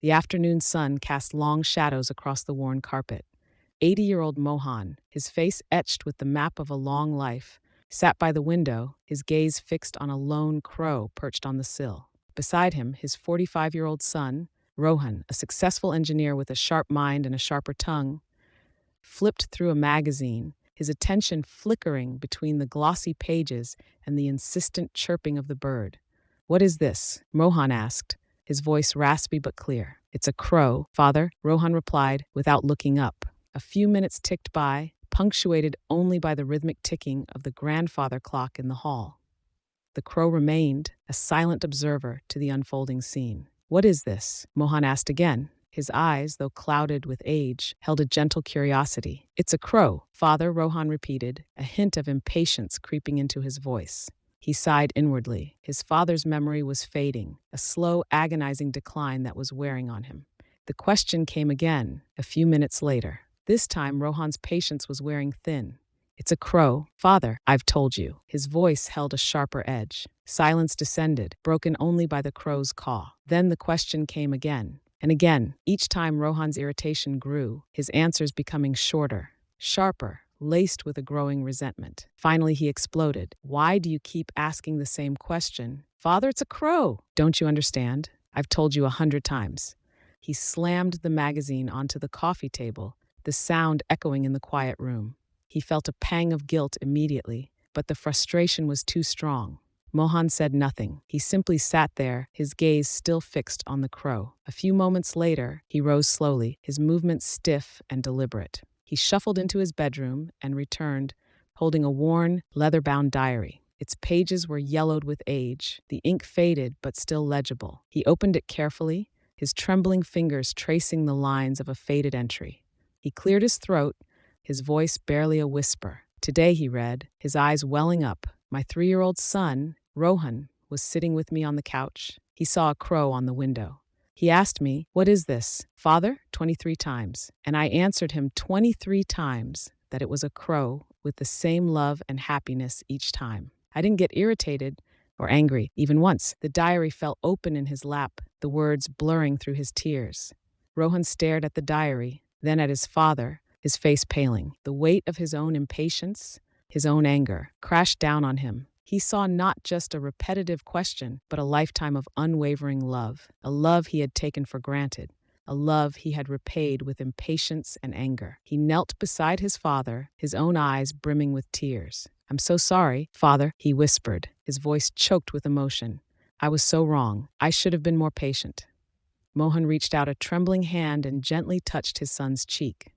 The afternoon sun cast long shadows across the worn carpet. 80-year-old Mohan, his face etched with the map of a long life, sat by the window, his gaze fixed on a lone crow perched on the sill. Beside him, his 45-year-old son, Rohan, a successful engineer with a sharp mind and a sharper tongue, flipped through a magazine, his attention flickering between the glossy pages and the insistent chirping of the bird. "What is this?" Rohan asked, his voice raspy but clear. "It's a crow, father," Rohan replied without looking up. A few minutes ticked by, punctuated only by the rhythmic ticking of the grandfather clock in the hall. The crow remained, a silent observer to the unfolding scene. "What is this?" Mohan asked again. His eyes, though clouded with age, held a gentle curiosity. "It's a crow," Father Rohan repeated, a hint of impatience creeping into his voice. He sighed inwardly. His father's memory was fading, a slow, agonizing decline that was wearing on him. The question came again, a few minutes later. This time, Rohan's patience was wearing thin. "It's a crow, father, I've told you." His voice held a sharper edge. Silence descended, broken only by the crow's caw. Then the question came again. And again, each time Rohan's irritation grew, his answers becoming shorter, sharper, laced with a growing resentment. Finally, he exploded. "Why do you keep asking the same question? Father, it's a crow. Don't you understand? I've told you 100 times." He slammed the magazine onto the coffee table, the sound echoing in the quiet room. He felt a pang of guilt immediately, but the frustration was too strong. Mohan said nothing. He simply sat there, his gaze still fixed on the crow. A few moments later, he rose slowly, his movements stiff and deliberate. He shuffled into his bedroom and returned, holding a worn, leather-bound diary. Its pages were yellowed with age, the ink faded but still legible. He opened it carefully, his trembling fingers tracing the lines of a faded entry. He cleared his throat, his voice barely a whisper. Today, he read, his eyes welling up, my 3-year-old son, Rohan, was sitting with me on the couch. He saw a crow on the window. He asked me, "What is this, father?" 23 times, and I answered him 23 times that it was a crow with the same love and happiness each time. I didn't get irritated or angry, even once. The diary fell open in his lap, the words blurring through his tears. Rohan stared at the diary, then at his father, his face paling. The weight of his own impatience, his own anger, crashed down on him. He saw not just a repetitive question, but a lifetime of unwavering love, a love he had taken for granted, a love he had repaid with impatience and anger. He knelt beside his father, his own eyes brimming with tears. "I'm so sorry, father," he whispered, his voice choked with emotion. "I was so wrong. I should have been more patient." Mohan reached out a trembling hand and gently touched his son's cheek.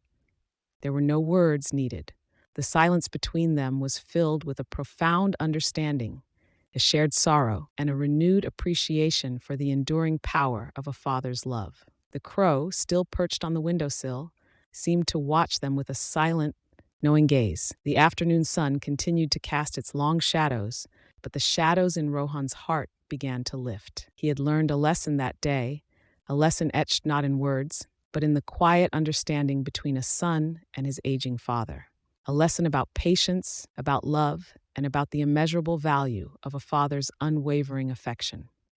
There were no words needed. The silence between them was filled with a profound understanding, a shared sorrow, and a renewed appreciation for the enduring power of a father's love. The crow, still perched on the windowsill, seemed to watch them with a silent, knowing gaze. The afternoon sun continued to cast its long shadows, but the shadows in Rohan's heart began to lift. He had learned a lesson that day, a lesson etched not in words, but in the quiet understanding between a son and his aging father. A lesson about patience, about love, and about the immeasurable value of a father's unwavering affection.